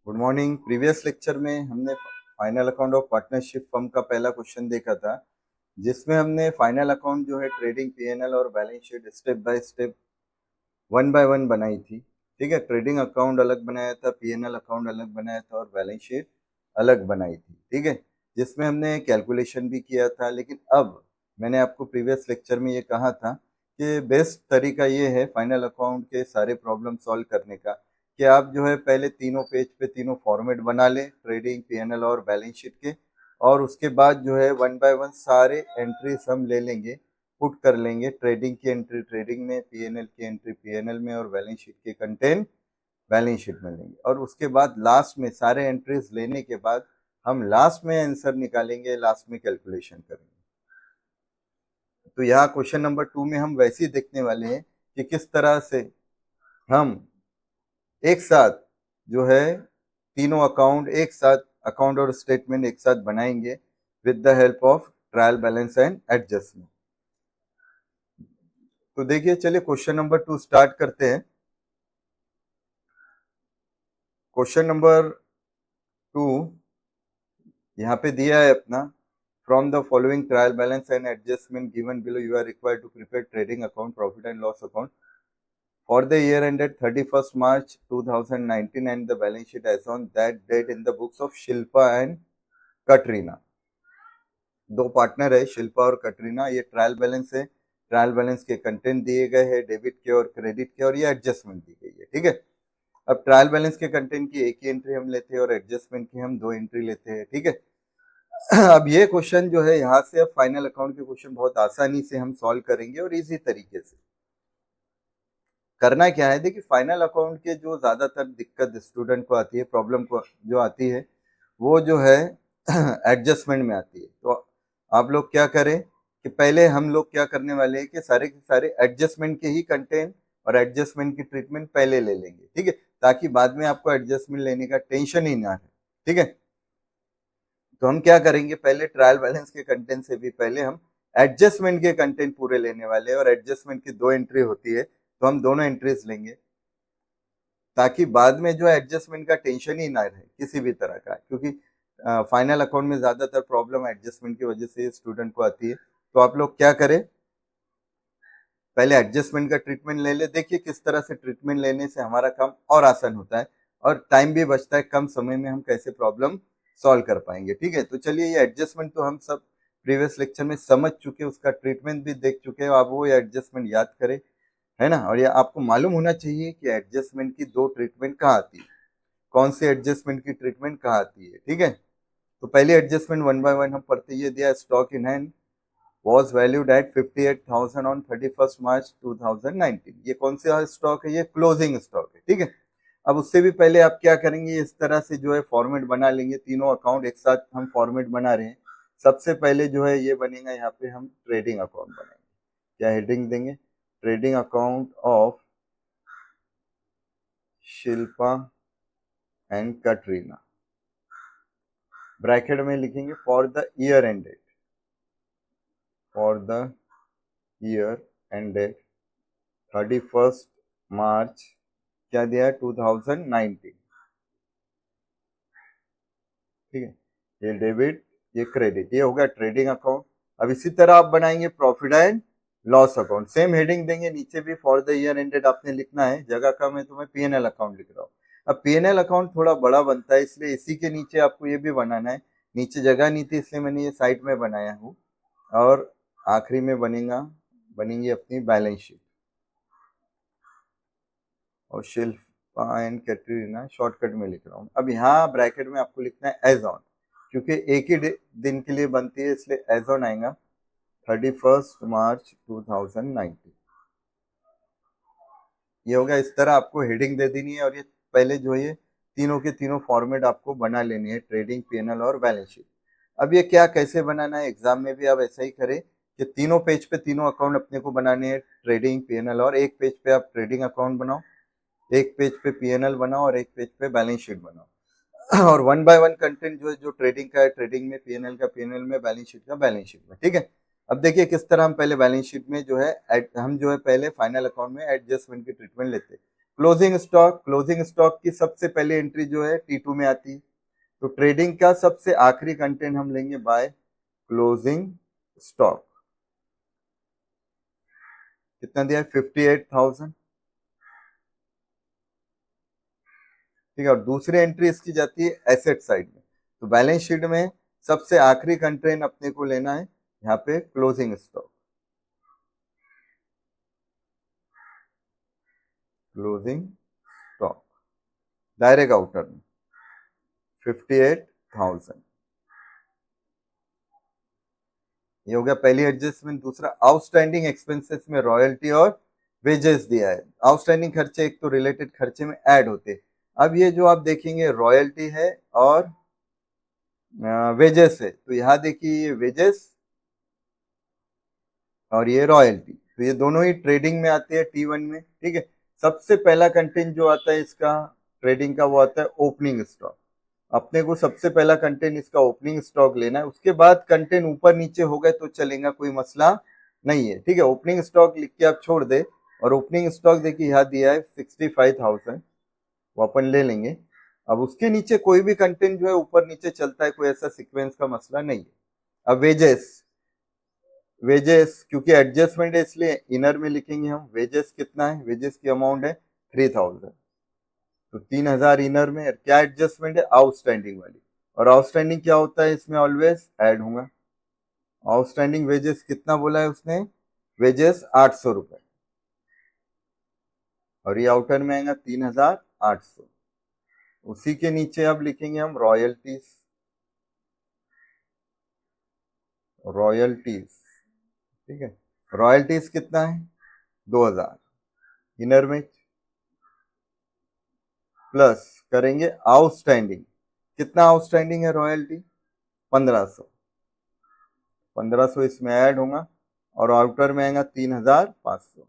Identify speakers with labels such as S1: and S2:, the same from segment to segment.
S1: Good morning. Previous lecture में हमने final account of partnership firm का पहला क्वेश्चन देखा था, जिसमें हमने फाइनल अकाउंट जो है ट्रेडिंग पीएनएल और balance sheet step by step one by one बनाई थी। ठीक है, ट्रेडिंग अकाउंट अलग बनाया था, पीएनएल अकाउंट अलग बनाया था और बैलेंस शीट अलग बनाई थी। ठीक है, जिसमें हमने कैलकुलेशन भी किया था। लेकिन अब मैंने आपको प्रीवियस लेक्चर में ये कहा था कि बेस्ट तरीका ये है फाइनल अकाउंट के सारे प्रॉब्लम सॉल्व करने का कि आप जो है पहले तीनों पेज पे तीनों फॉर्मेट बना लें, ट्रेडिंग, पीएनएल और बैलेंस शीट के, और उसके बाद जो है वन बाय वन सारे एंट्रीज हम ले लेंगे, पुट कर लेंगे। ट्रेडिंग की एंट्री ट्रेडिंग में, पीएनएल की एंट्री पीएनएल में और बैलेंस शीट के कंटेंट बैलेंस शीट में लेंगे। और उसके बाद लास्ट में सारे एंट्रीज लेने के बाद हम लास्ट में आंसर निकालेंगे, लास्ट में कैलकुलेशन करेंगे। तो यहाँ क्वेश्चन नंबर 2 में हम वैसे ही देखने वाले हैं कि किस तरह से हम एक साथ जो है तीनों अकाउंट एक साथ, अकाउंट और स्टेटमेंट एक साथ बनाएंगे with the help of trial balance and adjustment. तो देखिए, चलिए क्वेश्चन नंबर 2 स्टार्ट करते हैं। क्वेश्चन नंबर 2 यहाँ पे दिया है अपना, from the following trial balance and adjustment given below you are required to prepare trading account, profit and loss account for the year ended 31st March 2019 and the balance sheet as on that date in the books of Shilpa and Katrina। दो partner है, शिल्पा और कटरीना। ये trial balance है, trial balance के content दिए गए हैं, debit के और क्रेडिट के, और ये एडजस्टमेंट दी गई है। ठीक है, अब ट्रायल बैलेंस के कंटेंट की एक ही एंट्री हम लेते हैं और एडजस्टमेंट की हम दो एंट्री लेते हैं। ठीक है, अब ये क्वेश्चन जो है यहाँ से अब फाइनल अकाउंट के क्वेश्चन बहुत आसानी से हम सॉल्व करेंगे और इजी तरीके से। करना क्या है, देखिए फाइनल अकाउंट के जो ज्यादातर दिक्कत स्टूडेंट को आती है, प्रॉब्लम को जो आती है, वो जो है एडजस्टमेंट में आती है। तो आप लोग क्या करें कि पहले हम लोग क्या करने वाले हैं कि सारे के सारे एडजस्टमेंट के ही कंटेंट और एडजस्टमेंट की ट्रीटमेंट पहले ले लेंगे। ठीक है, ताकि बाद में आपको एडजस्टमेंट लेने का टेंशन ही ना है। ठीक है, तो हम क्या करेंगे, पहले ट्रायल बैलेंस के कंटेंट से भी पहले हम एडजस्टमेंट के कंटेंट पूरे लेने वाले हैं, और एडजस्टमेंट की दो एंट्री होती है तो हम दोनों एंट्रीज लेंगे, ताकि बाद में जो एडजस्टमेंट का टेंशन ही ना रहे किसी भी तरह का। क्योंकि फाइनल अकाउंट में ज्यादातर प्रॉब्लम एडजस्टमेंट की वजह से स्टूडेंट को आती है। तो आप लोग क्या करें, पहले एडजस्टमेंट का ट्रीटमेंट ले ले। देखिए किस तरह से ट्रीटमेंट लेने से हमारा काम और आसान होता है और टाइम भी बचता है, कम समय में हम कैसे प्रॉब्लम सॉल्व कर पाएंगे। ठीक है, तो चलिए, ये एडजस्टमेंट तो हम सब प्रीवियस लेक्चर में समझ चुके, उसका ट्रीटमेंट भी देख चुके हैं। आप वो एडजस्टमेंट याद करें, है ना। और ये आपको मालूम होना चाहिए कि एडजस्टमेंट की दो ट्रीटमेंट कहाँ आती है, कौन सी एडजस्टमेंट की ट्रीटमेंट कहाँ आती है। ठीक है, तो पहले एडजस्टमेंट वन बाय वन हम पढ़ते। ये दिया, stock in hand was valued at 58,000 on 31st March 2019। ये कौन सा स्टॉक है, ये क्लोजिंग स्टॉक है। ठीक है, अब उससे भी पहले आप क्या करेंगे, इस तरह से जो है फॉर्मेट बना लेंगे। तीनों अकाउंट एक साथ हम फॉर्मेट बना रहे हैं। सबसे पहले जो है ये बनेगा, यहाँ पे हम ट्रेडिंग अकाउंट बनाएंगे। क्या हेडिंग देंगे, trading account of Shilpa and Katrina. Bracket में लिखेंगे for the year ended, for the year ended 31st मार्च, क्या दिया है, 2019। ठीक है, ये डेबिट, ये क्रेडिट, ये हो गया ट्रेडिंग अकाउंट। अब इसी तरह आप बनाएंगे profit and loss account. Same heading देंगे, नीचे भी फॉर द ईयर एंडेड आपने लिखना है, जगह का मैं तुम्हें पीएनएल अकाउंट लिख रहा हूँ। अब पीएनएल अकाउंट थोड़ा बड़ा बनता है, इसलिए इसी के नीचे आपको ये भी बनाना है। नीचे जगह नहीं थी इसलिए मैंने ये साइड में बनाया हूँ। और आखिरी में बनेंगी अपनी बैलेंस शीट। और शिल्पा एंड कैटरीना शॉर्टकट में लिख रहा हूँ। अब यहाँ ब्रैकेट में आपको लिखना है एज ऑन, क्योंकि एक ही दिन के लिए बनती है इसलिए एज ऑन आएगा 31st मार्च 2019। ये हो गया। इस तरह आपको हेडिंग दे देनी है और ये पहले जो है तीनों के तीनों फॉर्मेट आपको बना लेनी है, ट्रेडिंग, पीएनएल और बैलेंस शीट। अब ये क्या कैसे बनाना है, एग्जाम में भी आप ऐसा ही करें कि तीनों पेज पे तीनों अकाउंट अपने को बनाने हैं, ट्रेडिंग, पीएनएल, और एक पेज पे आप ट्रेडिंग अकाउंट बनाओ, एक पेज पे पीएनएल बनाओ और एक पेज पे बैलेंस शीट बनाओ। और वन बाय वन कंटेंट जो है, जो ट्रेडिंग का है ट्रेडिंग में, पीएनएल का पीएनएल में, बैलेंस शीट का बैलेंस शीट में। ठीक है, अब देखिए किस तरह हम पहले बैलेंस शीट में जो है हम जो है पहले फाइनल अकाउंट में एडजस्टमेंट की ट्रीटमेंट लेते हैं। क्लोजिंग स्टॉक की सबसे पहले एंट्री जो है T2 में आती है। तो ट्रेडिंग का सबसे आखिरी कंटेंट हम लेंगे बाय क्लोजिंग स्टॉक। कितना दिया है? 58,000। ठीक है, और दूसरी एंट्री इसकी जाती है एसेट साइड में। तो बैलेंस शीट में सबसे आखिरी कंटेंट अपने को लेना है यहाँ पे closing stock. Closing stock direct outer में 58,000। ये हो गया पहली एडजस्टमेंट। दूसरा, आउटस्टैंडिंग एक्सपेंसेस में रॉयल्टी और वेजेस दिया है। आउटस्टैंडिंग खर्चे एक तो रिलेटेड खर्चे में ऐड होते हैं। अब ये जो आप देखेंगे रॉयल्टी है और वेजेस है, तो यहाँ देखिए ये वेजेस और ये रॉयल्टी, तो ये दोनों ही ट्रेडिंग में आते हैं T1 में। ठीक है, सबसे पहला कंटेंट जो आता है इसका ट्रेडिंग का वो आता है ओपनिंग स्टॉक। अपने को सबसे पहला कंटेंट इसका ओपनिंग स्टॉक लेना है। उसके बाद कंटेंट ऊपर नीचे हो गए तो चलेगा, कोई मसला नहीं है। ठीक है, ओपनिंग स्टॉक लिख के आप छोड़ दे। और ओपनिंग स्टॉक देखिए यहाँ दिया है 65,000, वो अपन ले लेंगे। अब उसके नीचे कोई भी कंटेंट जो है ऊपर नीचे चलता है, कोई ऐसा सीक्वेंस का मसला नहीं है। अब वेजेस क्योंकि एडजस्टमेंट है इसलिए इनर में लिखेंगे हम। वेजेस कितना है? वेजेस की अमाउंट है 3,000, तो 3,000 इनर में। क्या एडजस्टमेंट है? आउटस्टैंडिंग वाली। और आउटस्टैंडिंग क्या होता है इसमें? ऑलवेज ऐड होगा। आउटस्टैंडिंग वेजेस कितना बोला है उसने? वेजेस 800 रुपए, और ये आउटर में आएगा 3,800। उसी के नीचे अब लिखेंगे हम रॉयल्टीज। रॉयल्टीज, ठीक है, रॉयल्टीज कितना है? 2,000 इनर में, प्लस करेंगे आउटस्टैंडिंग। कितना आउटस्टैंडिंग है रॉयल्टी? 1500। 1500 इसमें ऐड होगा और आउटर में आएगा 3,500।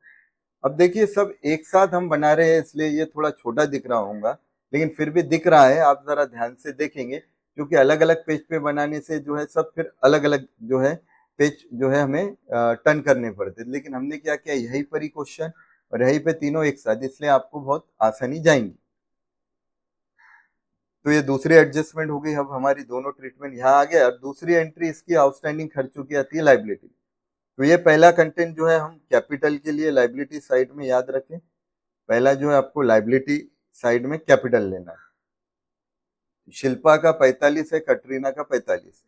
S1: अब देखिए सब एक साथ हम बना रहे हैं इसलिए ये थोड़ा छोटा दिख रहा होगा, लेकिन फिर भी दिख रहा है। आप जरा ध्यान से देखेंगे, क्योंकि अलग अलग पेज पे बनाने से जो है सब फिर अलग अलग जो है पेज जो है हमें टर्न करने पड़ते, लेकिन हमने क्या किया, यही पर ही क्वेश्चन और यही पे तीनों एक साथ, इसलिए आपको बहुत आसानी जाएंगी। तो ये दूसरी एडजस्टमेंट हो गई। अब हमारी दोनों ट्रीटमेंट यहाँ आ गया। और दूसरी एंट्री इसकी आउटस्टैंडिंग खर्चों की आती है लाइबिलिटी। तो ये पहला कंटेंट जो है हम कैपिटल के लिए लाइबिलिटी साइड में याद रखें। पहला जो है आपको लाइबिलिटी साइड में कैपिटल लेना है। शिल्पा का 45 है, कटरीना का 45।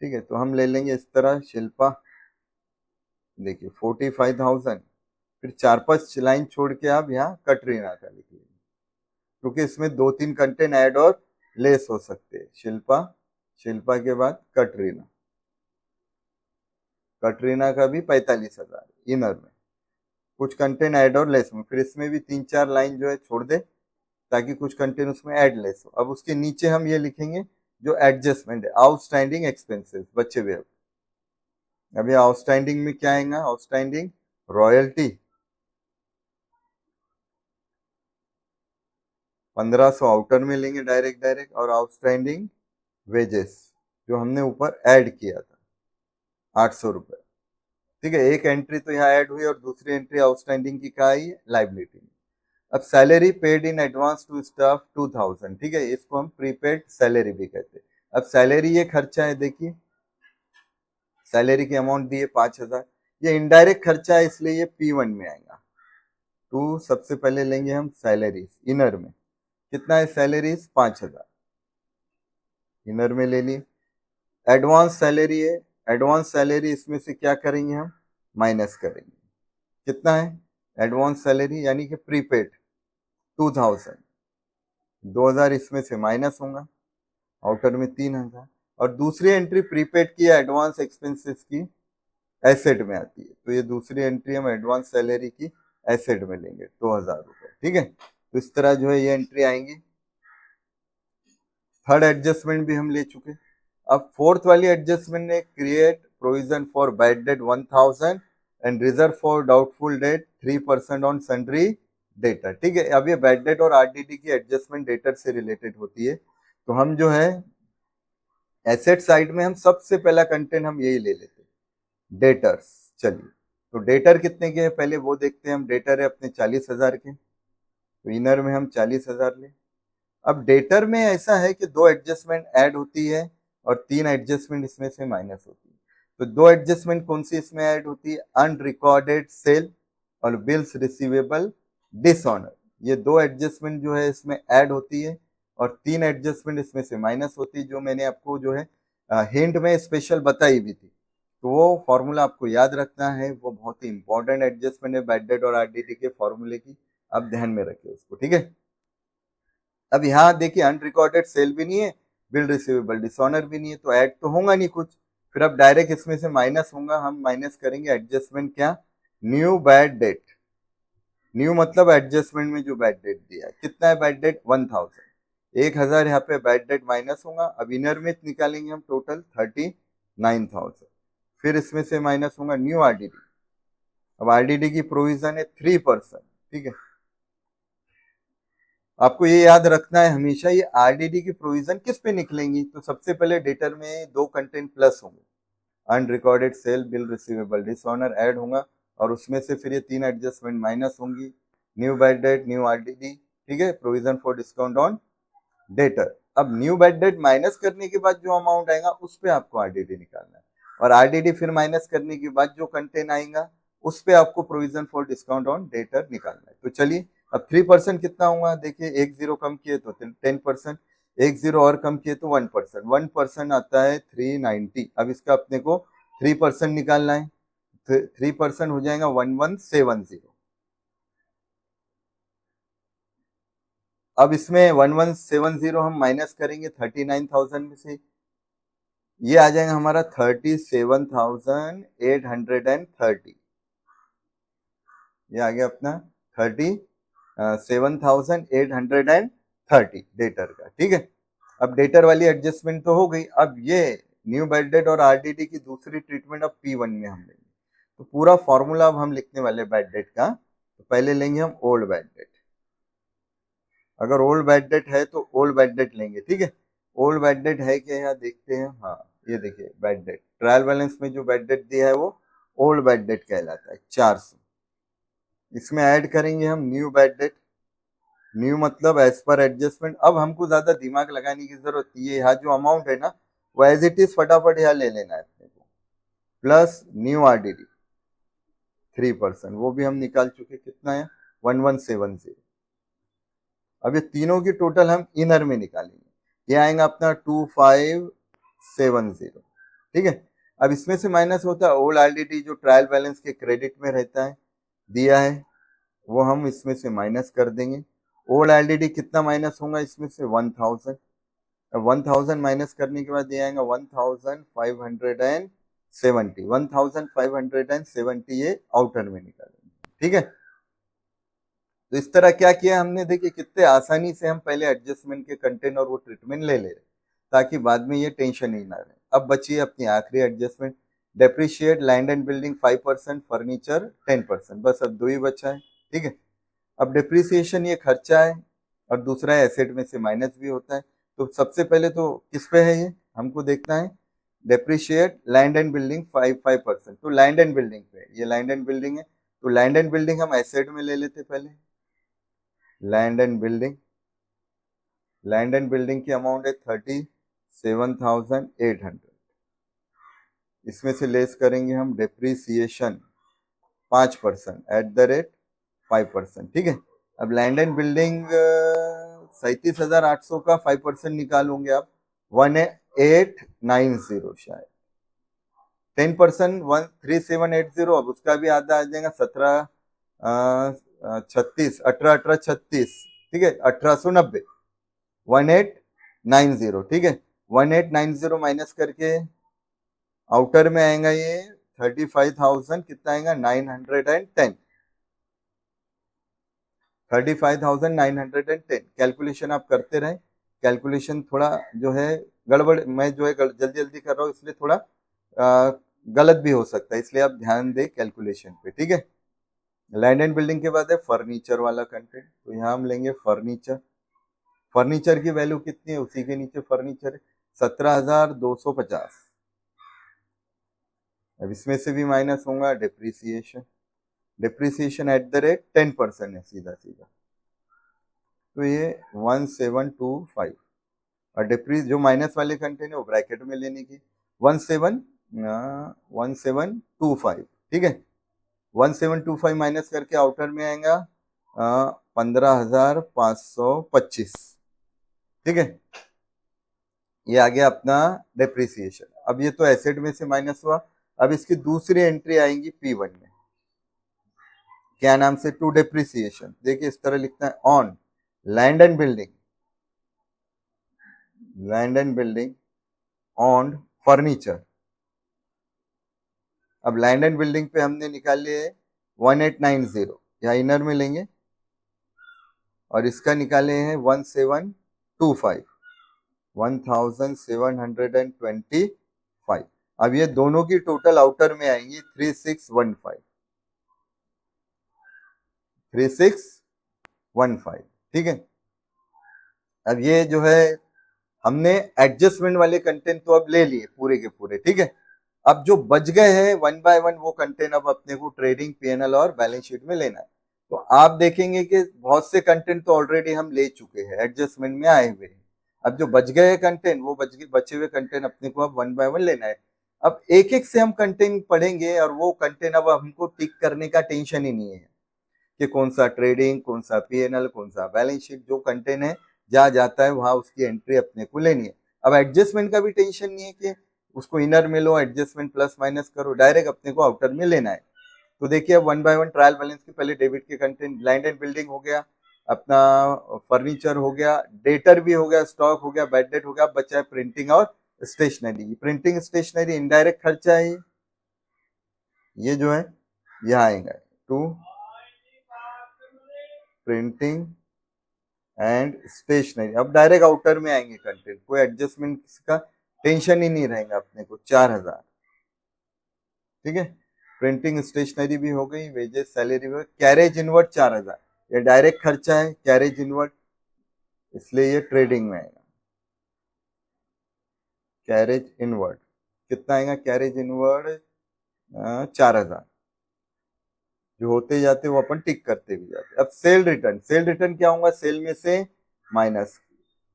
S1: ठीक है, तो हम ले लेंगे इस तरह। शिल्पा देखिए 45,000, फिर 4-5 लाइन छोड़ के आप यहाँ कटरीना का लिख लेंगे, क्योंकि इसमें 2-3 कंटेंट ऐड और लेस हो सकते हैं। शिल्पा, शिल्पा के बाद कटरीना। कटरीना का भी 45,000 इनर में, कुछ कंटेंट ऐड और लेस में। फिर इसमें भी 3-4 लाइन जो है छोड़ दे ताकि कुछ कंटेंट उसमें ऐड लेस हो। अब उसके नीचे हम ये लिखेंगे जो एडजस्टमेंट है, आउटस्टैंडिंग एक्सपेंसेस बचे हुए। अभी आउटस्टैंडिंग में क्या आएगा? आउटस्टैंडिंग रॉयल्टी 1500 आउटर में लेंगे डायरेक्ट, और आउटस्टैंडिंग वेजेस जो हमने ऊपर ऐड किया था 800 रुपए। ठीक है, एक एंट्री तो यहाँ ऐड हुई और दूसरी एंट्री आउटस्टैंडिंग की क्या आई? लाइबिलिटी। अब salary paid in advance to staff 2,000। ठीक है, इसको हम प्रीपेड सैलरी भी कहते हैं। अब सैलरी ये खर्चा है, देखिए सैलरी की अमाउंट दी है 5,000। ये इनडायरेक्ट खर्चा है इसलिए ये P1 में आएगा। तो सबसे पहले लेंगे हम सैलरीज इनर में। कितना है सैलरीज? 5,000 इनर में ले ली। एडवांस सैलरी है, एडवांस सैलरी इसमें से क्या करेंगे हम? माइनस करेंगे। कितना है एडवांस सैलरी? यानी कि प्रीपेड 2,000। 2,000 इसमें से माइनस होगा, आउटर में 3,000। और दूसरी एंट्री प्रीपेड की एडवांस एक्सपेंसेस की एसेट में आती है, तो ये दूसरी एंट्री हम एडवांस सैलरी की एसेट में लेंगे 2,000 रुपए। ठीक है, तो इस तरह जो है ये एंट्री आएंगी। थर्ड एडजस्टमेंट भी हम ले चुके। अब फोर्थ वाली एडजस्टमेंट ने create provision for bad debt 1,000 and reserve for doubtful debt 3% on sundry debtor. ठीक है, अब ये बैड डेट और आरडीडी की एडजस्टमेंट डेटर से रिलेटेड होती है। तो हम जो है एसेट साइड में हम सबसे पहला कंटेंट हम यही ले लेते हैं, डेटर्स। चलिए, तो डेटर कितने के हैं पहले वो देखते हैं हम। डेटर है अपने 40,000 के, तो इनर में हम 40,000 ले। अब डेटर में ऐसा है कि 2 एडजस्टमेंट ऐड होती है और 3 एडजस्टमेंट इसमें से माइनस होती है। तो 2 एडजस्टमेंट कौन सी इसमें ऐड होती है? अनरिकॉर्डेड सेल और बिल्स रिसीवेबल डिसऑनर। ये 2 एडजस्टमेंट जो है इसमें ऐड होती है और 3 एडजस्टमेंट इसमें से माइनस होती है, जो मैंने आपको जो है हिंट में स्पेशल बताई भी थी। तो वो फॉर्मूला आपको याद रखना है, वो बहुत ही इंपॉर्टेंट एडजस्टमेंट है बैड डेट और आरडीटी के फॉर्मूले की, आप ध्यान में रखिए उसको, ठीक है। अब यहाँ देखिए अनरिकॉर्डेड सेल भी नहीं है, बिल रिसीवेबल डिसऑनर भी नहीं है, तो ऐड तो होगा नहीं कुछ। फिर अब डायरेक्ट इसमें से माइनस होगा, हम माइनस करेंगे एडजस्टमेंट क्या? New bad debt. न्यू मतलब एडजस्टमेंट में जो बैड डेट दिया है, कितना है बैड डेट? 1000। 1000 यहाँ पे बैड डेट माइनस होगा। अब इनर में निकालेंगे हम टोटल 39,000। फिर इसमें से माइनस होगा न्यू आरडीडी। अब आरडीडी की प्रोविजन है 3%, ठीक है। आपको ये याद रखना है हमेशा, ये आरडीडी की प्रोविजन किस पे निकलेंगी? तो सबसे पहले डेटर में 2 कंटेंट प्लस होंगे, unrecorded sale, bill receivable dishonour add होगा और उसमें से फिर ये 3 एडजस्टमेंट माइनस होंगी, new bad debt, new RDD, ठीक है, provision for discount on debtor. अब न्यू बैड डेट माइनस करने के बाद जो अमाउंट आएगा उस पे आपको आरडीडी निकालना है, और आरडीडी फिर माइनस करने के बाद जो कंटेंट आएगा उस पे आपको provision for discount on debtor निकालना है। तो चलिए, अब 3% कितना होगा? देखिए, एक जीरो कम किए तो 10%, एक जीरो और कम किए तो 1%। 1% आता है 390। अब इसका अपने को 3% निकालना है, 3% हो जाएगा 1170। अब इसमें 1170 हम माइनस करेंगे 39,000 में से, ये आ जाएगा हमारा 37,830। ये आ गया अपना 37,830 डेटर का, ठीक है। अब डेटर वाली एडजस्टमेंट तो हो गई। अब ये न्यू बैड डेट और आरडीडी की दूसरी ट्रीटमेंट अब P1 में हम लेंगे। तो पूरा फॉर्मूला अब हम लिखने वाले बैड डेट का। तो पहले लेंगे हम ओल्ड बैड डेट। अगर ओल्ड बैड डेट है तो ओल्ड बैड डेट लेंगे, ठीक है। ओल्ड बैड डेट है क्या, यहाँ देखते हैं। हाँ, ये देखिए बैड डेट, ट्रायल बैलेंस में जो बैड डेट दिया है वो ओल्ड बैड डेट कहलाता है, 400। इसमें ऐड करेंगे हम न्यू बैड डेट। न्यू मतलब एज पर एडजस्टमेंट। अब हमको ज्यादा दिमाग लगाने की जरूरत, ये यहाँ जो अमाउंट है ना, वो एज इट इज फटाफट यहाँ ले लेना है अपने को, प्लस न्यू आरडीडी 3%, वो भी हम निकाल चुके, कितना है? 1170। अब ये तीनों की टोटल हम इनर में निकालेंगे, ये आएगा अपना 2570, ठीक है। अब इसमें से माइनस होता है ओल्ड आरडीटी, जो ट्रायल बैलेंस के क्रेडिट में रहता है, दिया है, वो हम इसमें से माइनस कर देंगे। ओल्ड आरडीटी कितना माइनस होगा इसमें से? 1000। अब 1000 माइनस करने के बाद ये आएगा 1570। 1570 ये आउटर में निकालेंगे, ठीक है। तो इस तरह क्या किया हमने, देखिए कितने आसानी से हम पहले एडजस्टमेंट के कंटेंट और वो ट्रीटमेंट ले ले रहे, ताकि बाद में ये टेंशन ही ना रहे। अब बची है अपनी आखिरी adjustment, depreciate land and building 5%, furniture 10%, बस अब दो ही बचा है, ठीक है। अब डिप्रिसिएशन ये खर्चा है और दूसरा है एसेट में से माइनस भी होता है। तो सबसे पहले तो किस पे है, ये हमको देखना है, डेप्रिशिएट लैंड एंड बिल्डिंग 5%। तो लैंड एंड बिल्डिंग पे, ये लैंड एंड बिल्डिंग है, तो लैंड एंड बिल्डिंग हम एसेट में ले लेते पहले। Land and building, land and building की अमाउंट है 37,800। इसमें से लेस करेंगे हम डेप्रिसिएशन 5% एट द रेट 5%, ठीक है। अब लैंड एंड बिल्डिंग 37,800 का 5% निकालोगे आप 1890, शायद 10% 13780। अब उसका भी आधा आ जाएगा 36, 1836, ठीक है, 1890, 1890, ठीक है। 1890 माइनस करके आउटर में आएगा ये 35,000, कितना आएगा? 910। 35,910। कैलकुलेशन आप करते रहें, कैलकुलेशन थोड़ा जो है गड़बड़, मैं जो है जल्दी जल्दी कर रहा हूँ इसलिए थोड़ा गलत भी हो सकता है, इसलिए आप ध्यान दें कैलकुलेशन पे, ठीक है। लैंड एंड बिल्डिंग के बाद है फर्नीचर वाला कंटेंट, तो यहाँ हम लेंगे फर्नीचर। फर्नीचर की वैल्यू कितनी है, उसी के नीचे फर्नीचर है, 17,250। अब इसमें से भी माइनस होगा depreciation. Depreciation at the rate 10% है, सीधा सीधा
S2: तो ये 1725 और डिप्रीज जो माइनस वाले कंटेंट है वो ब्रैकेट में लेने की 1725 ठीक है। 1725 माइनस करके आउटर में आएगा 15,525 ठीक है। ये आ गया अपना डेप्रिसिएशन। अब ये तो एसेट में से माइनस हुआ। अब इसकी दूसरी एंट्री आएंगी P1 में, क्या नाम से, टू डेप्रिसिएशन। देखिए इस तरह लिखना है, on land and building on furniture. अब लैंड एंड बिल्डिंग पे हमने निकाल लिए 1890, या इनर में लेंगे, और इसका निकाले हैं 1725। अब ये दोनों की टोटल आउटर में आएंगी 3615 ठीक है। अब ये जो है हमने एडजस्टमेंट वाले कंटेंट तो अब ले लिए पूरे के पूरे, ठीक है। अब जो बच गए हैं वन बाय वन वो कंटेंट अब अपने को ट्रेडिंग, पीएनएल और बैलेंस शीट में लेना है। तो आप देखेंगे कि बहुत से कंटेंट तो ऑलरेडी हम ले चुके हैं, एडजस्टमेंट में आए हुए हैं। अब जो बच गए कंटेंट, वो बचे हुए कंटेंट अपने को अब वन बाय वन लेना है। अब एक एक से हम कंटेंट पढ़ेंगे और वो कंटेंट अब हमको टिक करने का टेंशन ही नहीं है कि कौन सा ट्रेडिंग, कौन सा पीएनएल, कौन सा बैलेंस शीट। जो कंटेंट है जहां जाता है वहां उसकी एंट्री अपने को लेनी है। अब एडजस्टमेंट का भी टेंशन नहीं है कि उसको इनर में लो, एडजस्टमेंट प्लस माइनस करो, डायरेक्ट अपने को आउटर में लेना है। तो देखिए अब one by one trial balance के पहले डेबिट के कंटेंट, लैंड एंड बिल्डिंग हो गया, अपना फर्नीचर हो गया, डेटर भी हो गया, स्टॉक हो गया, बैड डेट हो गया। बचा है प्रिंटिंग और स्टेशनरी। प्रिंटिंग स्टेशनरी इनडायरेक्ट खर्चा है, ये जो है यहाँ आएगा टू प्रिंटिंग एंड स्टेशनरी। अब डायरेक्ट आउटर में आएंगे कंटेंट, कोई एडजस्टमेंट का टेंशन ही नहीं रहेगा अपने को। 4000 ठीक है। प्रिंटिंग स्टेशनरी भी हो गई, वेजेस सैलरी भी। कैरेज इनवर्ड 4000, ये डायरेक्ट खर्चा है कैरेज इनवर्ड, इसलिए ये ट्रेडिंग में आएगा। कैरेज इनवर्ड कितना आएगा, कैरेज इनवर्ड 4000। जो होते जाते वो अपन टिक करते भी जाते। अब सेल रिटर्न क्या होगा, सेल में से माइनस।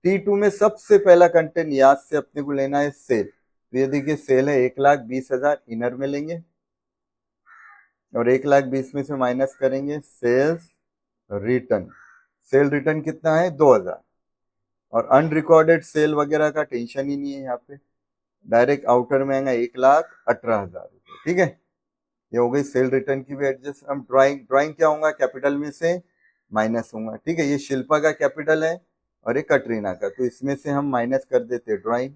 S2: T2 में सबसे पहला कंटेंट याद से अपने को लेना है सेल। तो ये देखिए सेल है 1,20,000, इनर में लेंगे और 1,20,000 में से माइनस करेंगे सेल्स रिटर्न। सेल रिटर्न कितना है, 2,000। और अनरिकॉर्डेड सेल वगैरह का टेंशन ही नहीं है यहाँ पे, डायरेक्ट आउटर में आएगा 1,18,000 रुपये, ठीक है। ये हो गई सेल रिटर्न की भी एडजस्ट। हम ड्राइंग क्या होगा, कैपिटल में से माइनस होगा, ठीक है। ये शिल्पा का कैपिटल है और ये कटरीना का, तो इसमें से हम माइनस कर देते ड्राइंग।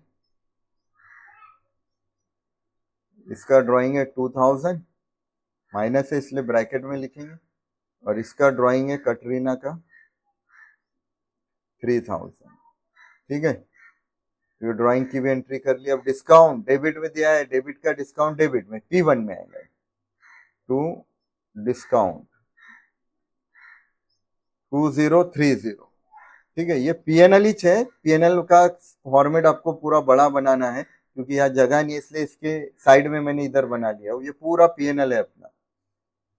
S2: इसका ड्राइंग है 2000, माइनस है इसलिए ब्रैकेट में लिखेंगे। और इसका ड्राइंग है कटरीना का 3000, ठीक है। तो ड्राइंग की भी एंट्री कर ली। अब डिस्काउंट डेबिट में दिया है, डेबिट का डिस्काउंट डेबिट में P1 में आएगा टू डिस्काउंट 2030, ठीक है। ये पीएनएल ही है, पीएनएल का फॉर्मेट आपको पूरा बड़ा बनाना है क्योंकि यहाँ जगह नहीं है, इसलिए इसके साइड में मैंने इधर बना लिया। ये पूरा पीएनएल है अपना।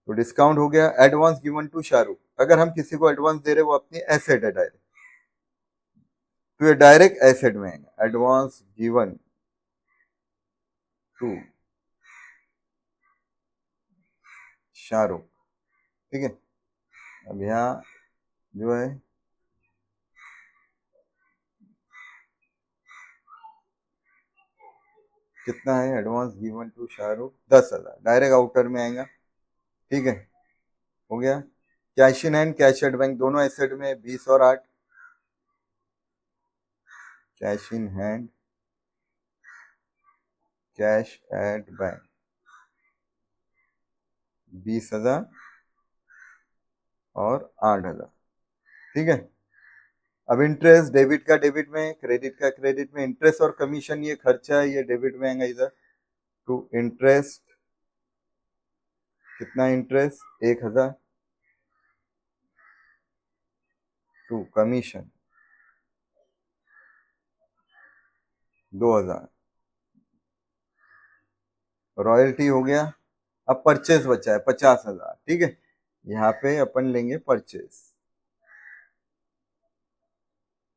S2: तो डिस्काउंट हो गया। एडवांस गिवन टू शाहरुख, अगर हम किसी को एडवांस दे रहे वो अपनी एसेट है डायरेक्ट, तो ये डायरेक्ट एसेट में है। एडवांस गिवन टू शाहरुख, ठीक है। अब यहाँ जो है कितना है, advance given to Shahrukh 10,000, direct outer में आएगा, ठीक है। हो गया। Cash in hand, cash at bank, दोनों एसेट में 20 और 8। Cash in hand, cash at bank 20,000 और 8,000, ठीक है। अब इंटरेस्ट, डेबिट का डेबिट में, क्रेडिट का क्रेडिट में। इंटरेस्ट और कमीशन ये खर्चा है, ये डेबिट में आएगा इधर टू इंटरेस्ट। कितना इंटरेस्ट, 1,000 टू कमीशन 2,000। रॉयल्टी हो गया। अब परचेज बचा है 50,000, ठीक है। यहाँ पे अपन लेंगे परचेज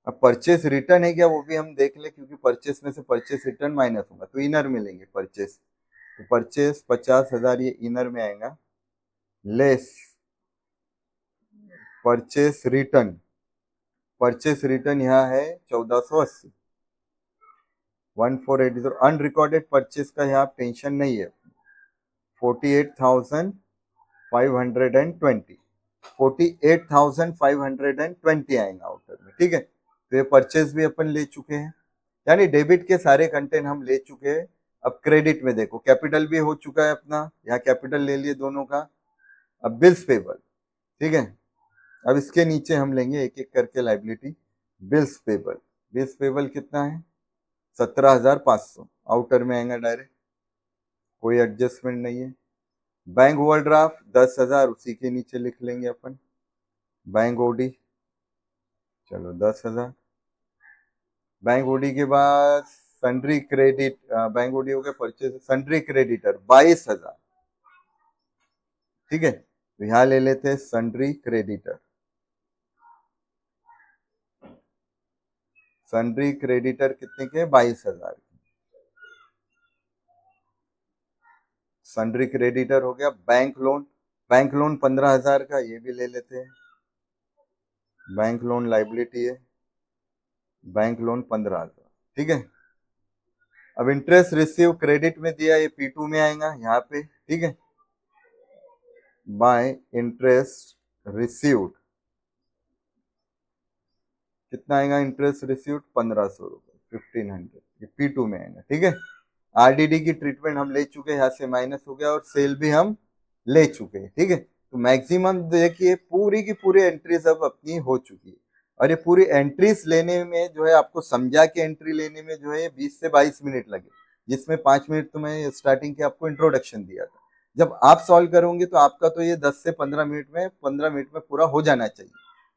S1: अब परचेस रिटर्न है क्या वो भी हम देख ले, क्योंकि परचेस में से परचेस रिटर्न माइनस होगा तो इनर मिलेंगे परचेस। तो परचेस 50,000 ये इनर में आएगा, less purchase return. Purchase return यहाँ है 1480, 1480। अनरिकॉर्डेड परचेस का यहाँ टेंशन नहीं है, 48,520, 48,520 आएगा आउटर में, ठीक है। तो ये परचेस भी अपन ले चुके हैं, यानी डेबिट के सारे कंटेंट हम ले चुके हैं। अब क्रेडिट में देखो, कैपिटल भी हो चुका है अपना, यहाँ कैपिटल ले लिए दोनों का। अब बिल्स पेबल, ठीक है। अब इसके नीचे हम लेंगे एक एक करके liability. Bills payable, bills payable कितना है 17,500, आउटर में आएगा डायरेक्ट, कोई एडजस्टमेंट नहीं है। बैंक ओवरड्राफ्ट 10,000, उसी के नीचे लिख लेंगे अपन। बैंक ओडी, चलो 10,000। बैंक ओडी के बाद सन्ड्री क्रेडिट, बैंक ओडी हो गया परचेज, सन्ड्री क्रेडिटर 22,000, ठीक है। तो यहां ले लेते हैं सन्ड्री क्रेडिटर। सन्ड्री क्रेडिटर कितने के, 22,000। सन्ड्री क्रेडिटर हो गया। बैंक लोन, बैंक लोन 15,000 का, ये भी ले लेते हैं। बैंक लोन लाइबिलिटी है, बैंक लोन 15,000, ठीक है। अब इंटरेस्ट रिसीव क्रेडिट में दिया, ये P2 में आएगा यहाँ पे, ठीक है। बाय इंटरेस्ट रिसीव्ड कितना आएगा, इंटरेस्ट रिसीव्ड 1,500 रुपए, 1,500, ये P2 में आएगा, ठीक है। आरडीडी की ट्रीटमेंट हम ले चुके हैं, यहाँ से माइनस हो गया, और सेल भी हम ले चुके हैं, ठीक है। तो मैक्सिमम देखिए पूरी की पूरी एंट्रीज अब अपनी हो चुकी है। और ये पूरी एंट्रीज लेने में जो है, आपको समझा के एंट्री लेने में जो है 20 से 22 मिनट लगे, जिसमें 5 मिनट तो मैं स्टार्टिंग के आपको इंट्रोडक्शन दिया था। जब आप सॉल्व करोगे तो आपका तो ये 10 से 15 मिनट में, 15 मिनट में पूरा हो जाना चाहिए,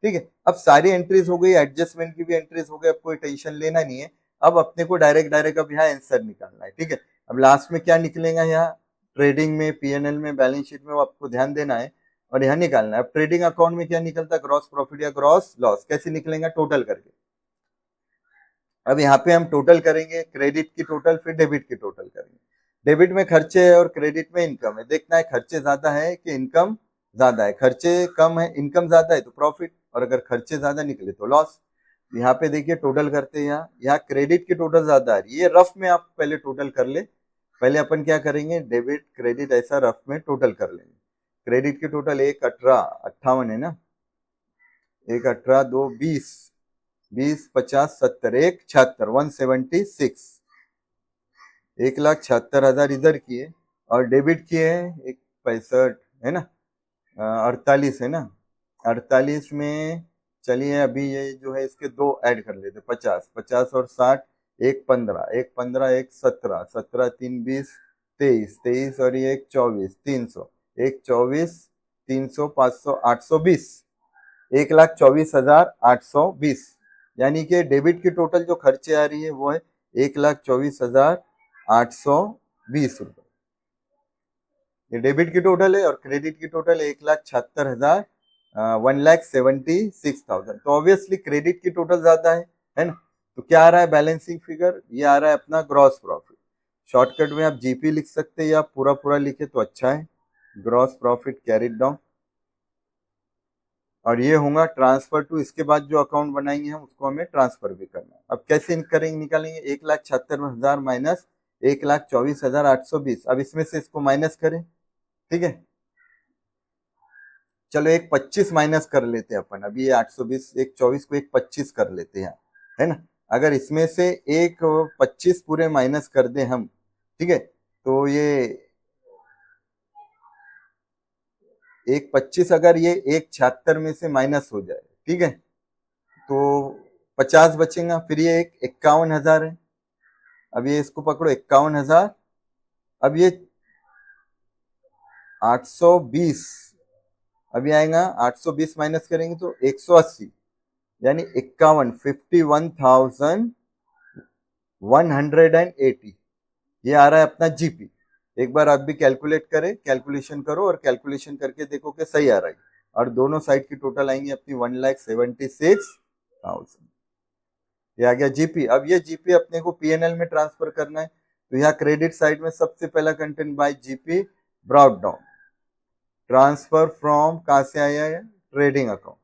S1: ठीक है। अब सारी एंट्रीज हो गई, एडजस्टमेंट की भी एंट्रीज हो गई, अब कोई टेंशन लेना नहीं है। अब अपने को डायरेक्ट अब यहाँ आंसर निकालना है, ठीक है। अब लास्ट में क्या निकलेगा, यहाँ ट्रेडिंग में, पीएनएल में, बैलेंस शीट में, वो आपको ध्यान देना है और यहाँ निकालना है। अब ट्रेडिंग अकाउंट में क्या निकलता है, ग्रॉस प्रॉफिट या ग्रॉस लॉस, कैसे निकलेगा, टोटल करके। अब यहाँ पे हम टोटल करेंगे, क्रेडिट की टोटल, फिर डेबिट की टोटल करेंगे। डेबिट में खर्चे है और क्रेडिट में इनकम है, देखना है खर्चे ज्यादा है कि इनकम ज्यादा है। खर्चे कम है, इनकम ज्यादा है तो प्रॉफिट, और अगर खर्चे ज्यादा निकले तो लॉस। यहाँ पे देखिए टोटल करते हैं, यहाँ क्रेडिट की टोटल ज्यादा है, ये रफ में आप पहले टोटल कर ले। पहले अपन क्या करेंगे, डेबिट क्रेडिट ऐसा रफ में टोटल कर लेंगे। क्रेडिट की टोटल 1,18,58 है ना, 1,18, 2, 20, 20, 50, 70, 1,76, 176, 1,76,000 इधर किए, और डेबिट किए हैं 1,65 है ना, 48 है ना, 48 में चलिए अभी ये जो है इसके दो ऐड कर लेते, 50, 50 और 60, 1,15, 1,15, 1,17, 17, 3, 20, 23, 23 और ये 1,24, 300, 1,24, 300, 500, 820, 1,24,820। यानी कि डेबिट की टोटल जो खर्चे आ रही है वो है 1,24,820 रुपए, ये डेबिट की टोटल है। और क्रेडिट की टोटल 1,76,000, 1,76,000। तो ऑब्वियसली क्रेडिट की टोटल ज्यादा है ना। तो क्या आ रहा है बैलेंसिंग फिगर, ये आ रहा है अपना ग्रॉस प्रॉफिट। शॉर्टकट में आप जीपी लिख सकते हैं या पूरा पूरा लिखे तो अच्छा है, ग्रॉस प्रॉफिट कैरिड डाउन। और ये होगा ट्रांसफर टू, इसके बाद जो अकाउंट बनाएंगे हम उसको हमें ट्रांसफर भी करना है। अब कैसे करेंगे, निकालेंगे 1,76,000 माइनस 1,24,820। अब इसमें से इसको माइनस करें, ठीक है। चलो 1,25 माइनस कर लेते हैं अपन, अभी ये 820, 1,24 को 1,25 कर लेते हैं, है ना। अगर इसमें से 1,25 पूरे माइनस कर दें हम, ठीक है, तो ये 1,25 अगर ये 1,76 में से माइनस हो जाए, ठीक है, तो 50 बचेगा, फिर ये 51,000 है। अब ये इसको पकड़ो 51,000, अब ये 820, अभी आएगा 820 माइनस करेंगे तो 180, यानी 51,180, ये आ रहा है अपना जीपी। एक बार आप भी कैलकुलेट करें, कैलकुलेशन करो और कैलकुलेशन करके देखो कि सही आ रहा है। और दोनों साइड की टोटल आएंगी अपनी 1,76,000। ये आ गया जीपी। अब ये जीपी अपने को पीएनएल में ट्रांसफर करना है, तो यहाँ क्रेडिट साइड में सबसे पहला content bye GP brought down, transfer from कहाँ से आया है, ट्रेडिंग अकाउंट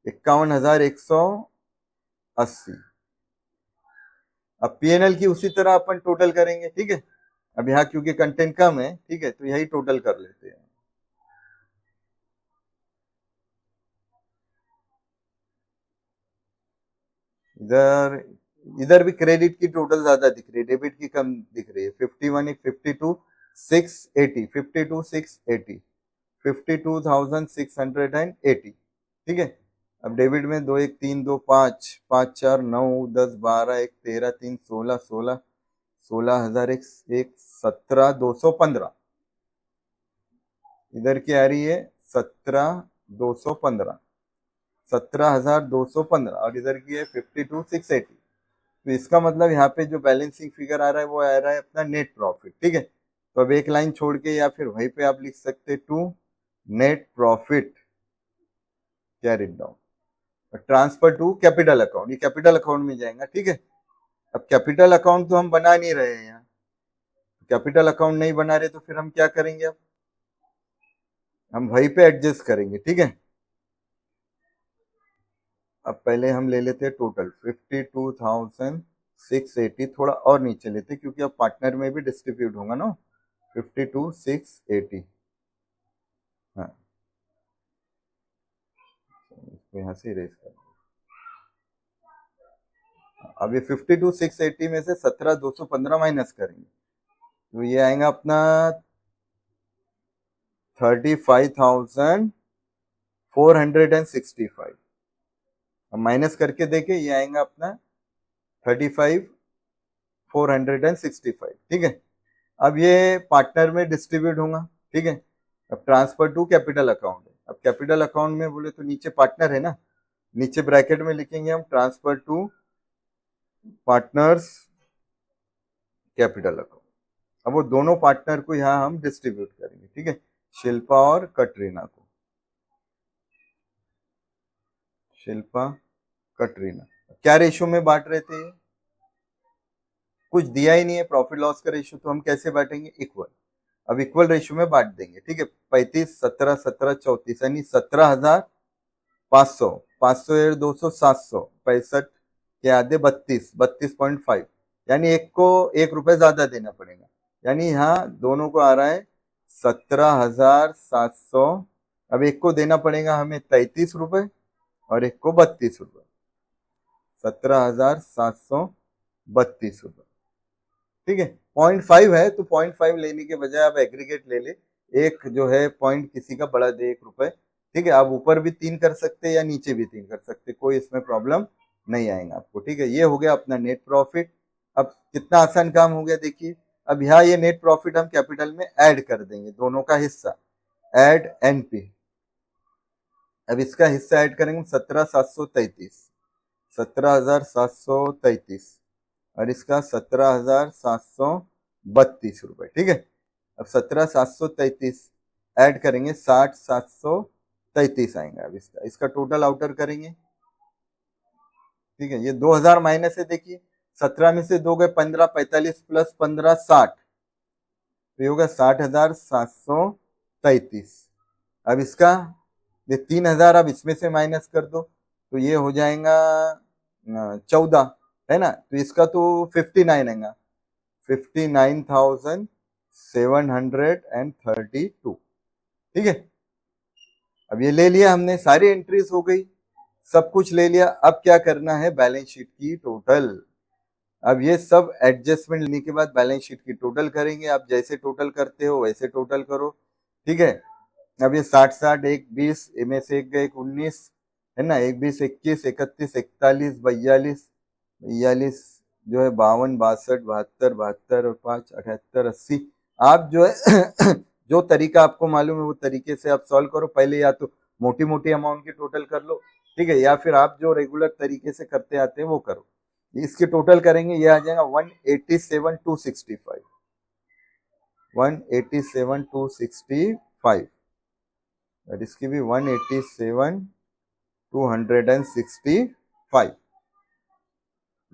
S1: 51,180। अब पीएनएल की उसी तरह अपन टोटल करेंगे, ठीक है। अब यहाँ क्योंकि कंटेंट कम है, ठीक है, तो यही टोटल कर लेते हैं। इधर इधर भी क्रेडिट की टोटल ज्यादा दिख रही है, डेबिट की कम दिख रही है। 51 एक 52,680, 52,680, 52,680, ठीक है। अब डेबिट में 2 1 3 2 5 5 4 9 10 12 1 13 3 16 16 16,000 एक 17,215। इधर की आ रही है 17,215, 17,215, और इधर की है 52,680। तो इसका मतलब यहाँ पे जो बैलेंसिंग फिगर आ रहा है वो आ रहा है अपना नेट प्रॉफिट, ठीक है। तो अब एक लाइन छोड़ के या फिर वहीं पे आप लिख सकते to net profit carried down transfer to capital account, ये कैपिटल अकाउंट में जाएगा, ठीक है। अब कैपिटल अकाउंट तो हम बना नहीं रहे हैं यहाँ, कैपिटल अकाउंट नहीं बना रहे तो फिर हम क्या करेंगे, अब हम वहीं पे एडजस्ट करेंगे, ठीक है। अब पहले हम ले लेते हैं टोटल 52,680, थोड़ा और नीचे लेते क्योंकि अब पार्टनर में भी डिस्ट्रीब्यूट होगा ना, 52,680। हाँ, इसको यहाँ से इरेज कर, अब ये 52,680 में से 17,215 माइनस करेंगे, तो ये आएगा अपना 35,465। अब माइनस करके देखे, ये आएगा अपना 35,465, ठीक है। अब ये पार्टनर में डिस्ट्रीब्यूट होगा, ठीक है। अब ट्रांसफर टू कैपिटल अकाउंट है, अब कैपिटल अकाउंट में बोले तो नीचे पार्टनर है ना, नीचे ब्रैकेट में लिखेंगे हम transfer to partners capital account. अब वो दोनों पार्टनर को यहाँ हम डिस्ट्रीब्यूट करेंगे, ठीक है, शिल्पा और कटरीना को, शिल्पा कटरीना। क्या रेशियो में बांट रहे थे, कुछ दिया ही नहीं है प्रॉफिट लॉस का रेशियो, तो हम कैसे बांटेंगे, इक्वल। अब इक्वल रेशियो में बांट देंगे, ठीक है। 35 17 17 34 यानी 17,500, 500 200 700, 65 के आधे 32, 32.5, यानी एक को 1 रुपए ज्यादा देना पड़ेगा, यानी यहाँ दोनों को आ रहा है 17,700। अब एक को देना पड़ेगा हमें 33 रुपए और एक को 32 रुपए, 17,732 रुपए, ठीक है। 0.5 है तो 0.5 लेने के बजाय आप एग्रीगेट ले ले, एक जो है पॉइंट किसी का बढ़ा दे 1 रुपए, ठीक है। आप ऊपर भी 3 कर सकते हैं या नीचे भी 3 कर सकते, कोई इसमें प्रॉब्लम नहीं आएगा आपको, ठीक है। ये हो गया अपना नेट प्रॉफिट। अब कितना आसान काम हो गया देखिए, अब यहाँ ये नेट प्रॉफिट हम कैपिटल में ऐड कर देंगे, दोनों का हिस्सा, ऐड एनपी। अब इसका हिस्सा ऐड करेंगे 17,733, 17,733, और इसका 17,732 रुपए, ठीक है। अब 17,733 ऐड करेंगे 60,733 आएंगे। अब इसका टोटल आउटर करेंगे, ठीक है। ये 2,000 माइनस है, देखिए 17 में से 2 गए 15, 45 प्लस 15 60, तो ये होगा 60,733। अब इसका ये 3,000 अब इसमें से माइनस कर दो, तो ये हो जाएगा 14, है ना। तो इसका तो 59 आएगा, 59,732, ठीक है। अब ये ले लिया हमने, सारी एंट्रीज हो गई, सब कुछ ले लिया। अब क्या करना है, बैलेंस शीट की टोटल। अब ये सब एडजस्टमेंट लेने के बाद बैलेंस शीट की टोटल करेंगे। आप जैसे टोटल करते हो वैसे टोटल करो, ठीक है। अब ये 60 60 1 20 में से एक गए 19, है ना, 1 20 21 31 41 42 42 जो है 52 62 72 72 और 5 78 80। आप जो है जो तरीका आपको मालूम है वो तरीके से आप सॉल्व करो। पहले या तो मोटी मोटी अमाउंट की टोटल कर लो, ठीक है, या फिर आप जो रेगुलर तरीके से करते आते हैं वो करो। इसकी टोटल करेंगे, ये आ जाएगा 187,265, 187,265, और इसकी भी 187,265,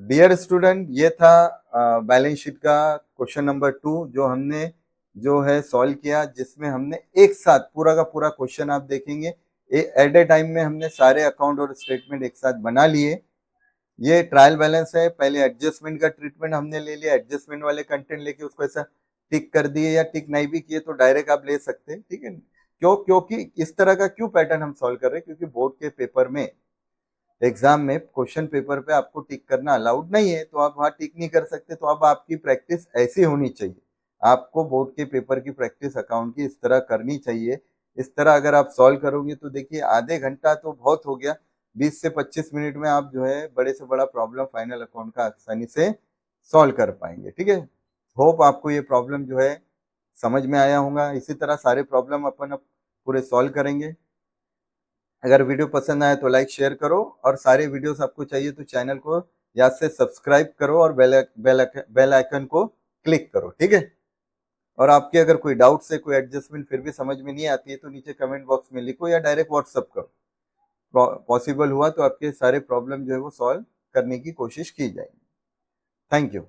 S1: डियर स्टूडेंट, ये था बैलेंस शीट का क्वेश्चन नंबर 2 जो हमने जो है सॉल्व किया, जिसमें हमने एक साथ पूरा का पूरा क्वेश्चन आप देखेंगे एट ए टाइम में हमने सारे अकाउंट और स्टेटमेंट एक साथ बना लिए। ये ट्रायल बैलेंस है, पहले एडजस्टमेंट का ट्रीटमेंट हमने ले लिया, एडजस्टमेंट वाले कंटेंट लेके उसको ऐसा टिक कर दिए, या टिक नहीं भी किए तो डायरेक्ट आप ले सकते हैं, ठीक है। क्योंकि इस तरह का क्यों पैटर्न हम सॉल्व कर रहे हैं, क्योंकि बोर्ड के पेपर में, एग्जाम में क्वेश्चन पेपर पे आपको टिक करना अलाउड नहीं है, तो आप वहां टिक नहीं कर सकते। तो अब आपकी प्रैक्टिस ऐसी होनी चाहिए, आपको बोर्ड के पेपर की प्रैक्टिस अकाउंट की इस तरह करनी चाहिए। इस तरह अगर आप सॉल्व करोगे तो देखिए आधे घंटा तो बहुत हो गया, 20 से 25 मिनट में आप जो है बड़े से बड़ा प्रॉब्लम फाइनल अकाउंट का आसानी से सॉल्व कर पाएंगे, ठीक है। होप आपको ये प्रॉब्लम जो है समझ में आया होगा। इसी तरह सारे प्रॉब्लम अपन अब पूरे सॉल्व करेंगे। अगर वीडियो पसंद आए तो लाइक शेयर करो, और सारे वीडियोस आपको चाहिए तो चैनल को याद से सब्सक्राइब करो और बेल आइकन को क्लिक करो, ठीक है। और आपके अगर कोई डाउट्स है, कोई एडजस्टमेंट फिर भी समझ में नहीं आती है, तो नीचे कमेंट बॉक्स में लिखो या डायरेक्ट व्हाट्सअप करो। पॉसिबल हुआ तो आपके सारे प्रॉब्लम जो है वो सॉल्व करने की कोशिश की जाएगी। Thank you.